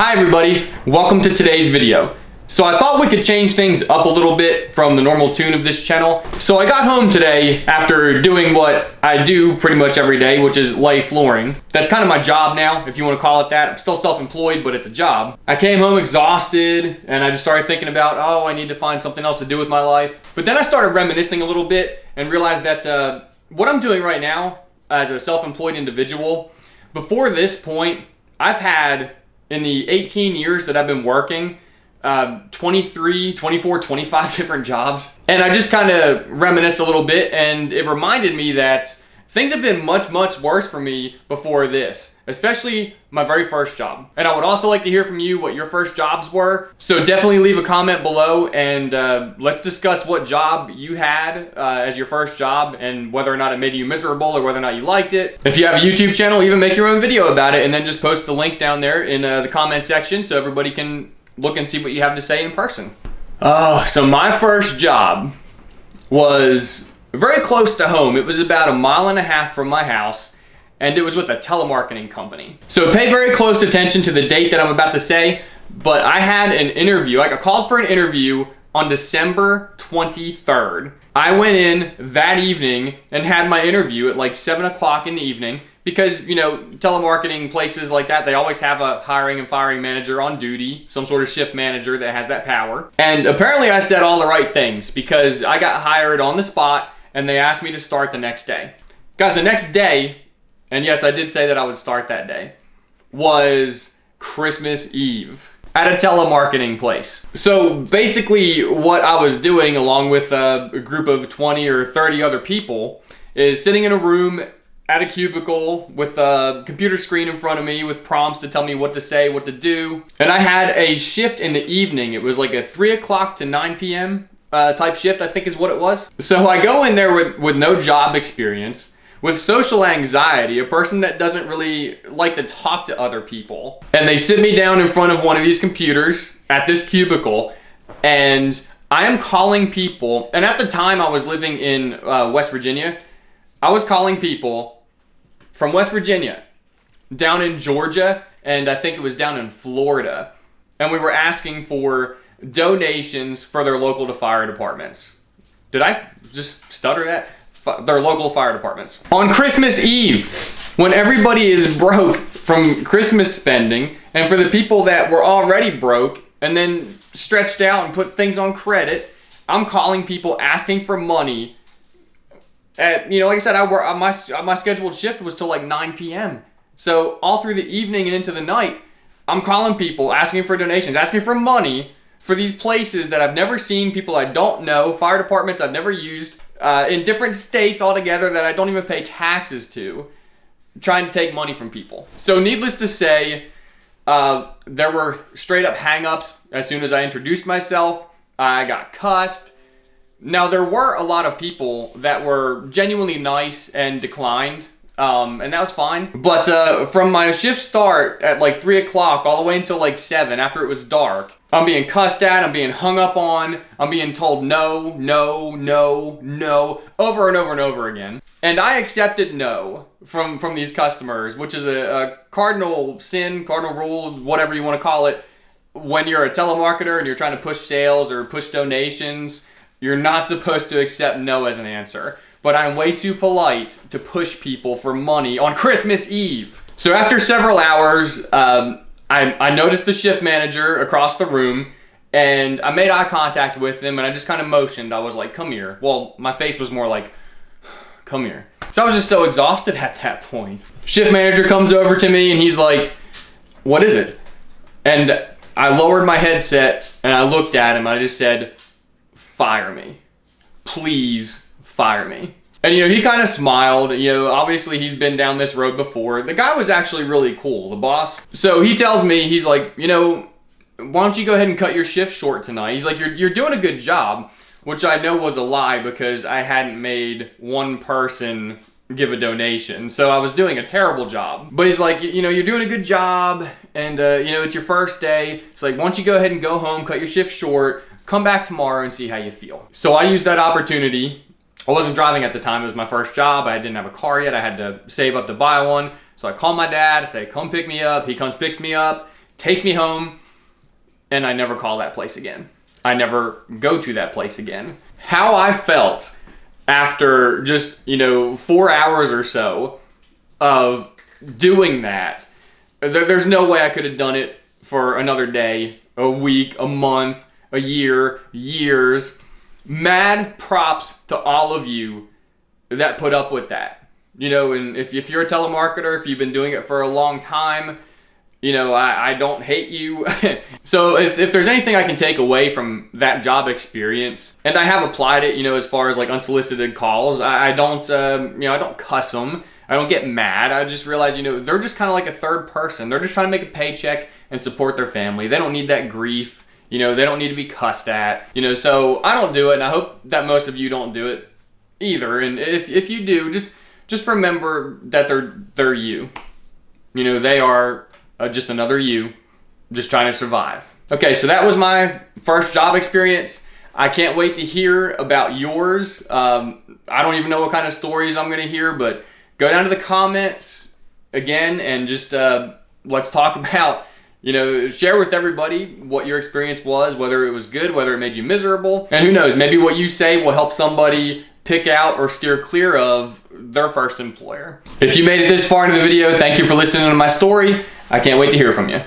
Hi everybody, welcome to today's video. So I thought we could change things up a little bit from the normal tune of this channel. So I got home today after doing what I do pretty much every day, which is lay flooring. That's kind of my job now, if you want to call it that. I'm still self-employed, but it's a job. I came home exhausted and I just started thinking about, oh, I need to find something else to do with my life. But then I started reminiscing a little bit and realized that what I'm doing right now as a self-employed individual, before this point, I've had, in the 18 years that I've been working, 23, 24, 25 different jobs. And I just kind of reminisced a little bit, and it reminded me that things have been much, much worse for me before this, especially my very first job. And I would also like to hear from you what your first jobs were. So definitely leave a comment below and let's discuss what job you had as your first job and whether or not it made you miserable or whether or not you liked it. If you have a YouTube channel, even make your own video about it and then just post the link down there in the comment section so everybody can look and see what you have to say in person. Oh, so my first job was very close to home. It was about 1.5 miles from my house, and it was with a telemarketing company. So pay very close attention to the date that I'm about to say, but I had an interview. I got called for an interview on December 23rd. I went in that evening and had my interview at like 7 o'clock in the evening because, you know, telemarketing places like that, they always have a hiring and firing manager on duty, some sort of shift manager that has that power. And apparently I said all the right things because I got hired on the spot and they asked me to start the next day. Guys, the next day, and yes, I did say that I would start that day, was Christmas Eve at a telemarketing place. So basically what I was doing along with a group of 20 or 30 other people is sitting in a room at a cubicle with a computer screen in front of me with prompts to tell me what to say, what to do. And I had a shift in the evening. It was like a 3 o'clock to 9 p.m. Type shift, I think is what it was. So I go in there with no job experience, with social anxiety, a person that doesn't really like to talk to other people. And they sit me down in front of one of these computers at this cubicle, and I am calling people. And at the time I was living in West Virginia. I was calling people from West Virginia, down in Georgia, and I think it was down in Florida. And we were asking for donations for their local fire departments. Did I just stutter that? Their local fire departments. On Christmas Eve, when everybody is broke from Christmas spending, and for the people that were already broke and then stretched out and put things on credit, I'm calling people asking for money. At, you know, like I said, my scheduled shift was till like 9 p.m. So all through the evening and into the night, I'm calling people, asking for donations, asking for money for these places that I've never seen, people I don't know, fire departments I've never used, in different states altogether that I don't even pay taxes to, trying to take money from people. So needless to say, there were straight up hang-ups as soon as I introduced myself. I got cussed. Now, there were a lot of people that were genuinely nice and declined, and that was fine. But from my shift start at like 3 o'clock all the way until like 7 after it was dark, I'm being cussed at, I'm being hung up on, I'm being told no, no, no, no, over and over and over again. And I accepted no from these customers, which is a cardinal sin, cardinal rule, whatever you want to call it. When you're a telemarketer and you're trying to push sales or push donations, you're not supposed to accept no as an answer. But I'm way too polite to push people for money on Christmas Eve. So after several hours, I noticed the shift manager across the room, and I made eye contact with him, and I just kind of motioned. I was like, come here. Well, my face was more like, come here. So I was just so exhausted at that point. Shift manager comes over to me, and he's like, what is it? And I lowered my headset, and I looked at him, and I just said, fire me. Please fire me. And, you know, he kind of smiled. You know, obviously he's been down this road before. The guy was actually really cool, the boss. So he tells me, he's like, you know, why don't you go ahead and cut your shift short tonight? He's like, you're doing a good job, which I know was a lie because I hadn't made one person give a donation. So I was doing a terrible job. But he's like, you know, you're doing a good job, and, you know, it's your first day. It's like, why don't you go ahead and go home, cut your shift short, come back tomorrow and see how you feel. So I used that opportunity. I wasn't driving at the time. It was my first job. I didn't have a car yet. I had to save up to buy one. So I called my dad. I say, come pick me up. He comes, picks me up. takes me home, and I never call that place again. I never go to that place again. How I felt after just, 4 hours or so of doing that, there's no way I could have done it for another day, a week, a month, a year, years. Mad props to all of you that put up with that. And if you're a telemarketer, if you've been doing it for a long time, I don't hate you. So if there's anything I can take away from that job experience, and I have applied it, as far as like unsolicited calls, I don't, I don't cuss them. I don't get mad. I just realize, they're just kind of like a third person. They're just trying to make a paycheck and support their family. They don't need that grief. They don't need to be cussed at. So I don't do it, and I hope that most of you don't do it either. And if you do, just remember that they're you. They are just another you, just trying to survive. Okay, so that was my first job experience. I can't wait to hear about yours. I don't even know what kind of stories I'm going to hear, but go down to the comments again and just let's talk about, share with everybody what your experience was, whether it was good, whether it made you miserable. And who knows, maybe what you say will help somebody pick out or steer clear of their first employer. If you made it this far into the video, thank you for listening to my story. I can't wait to hear from you.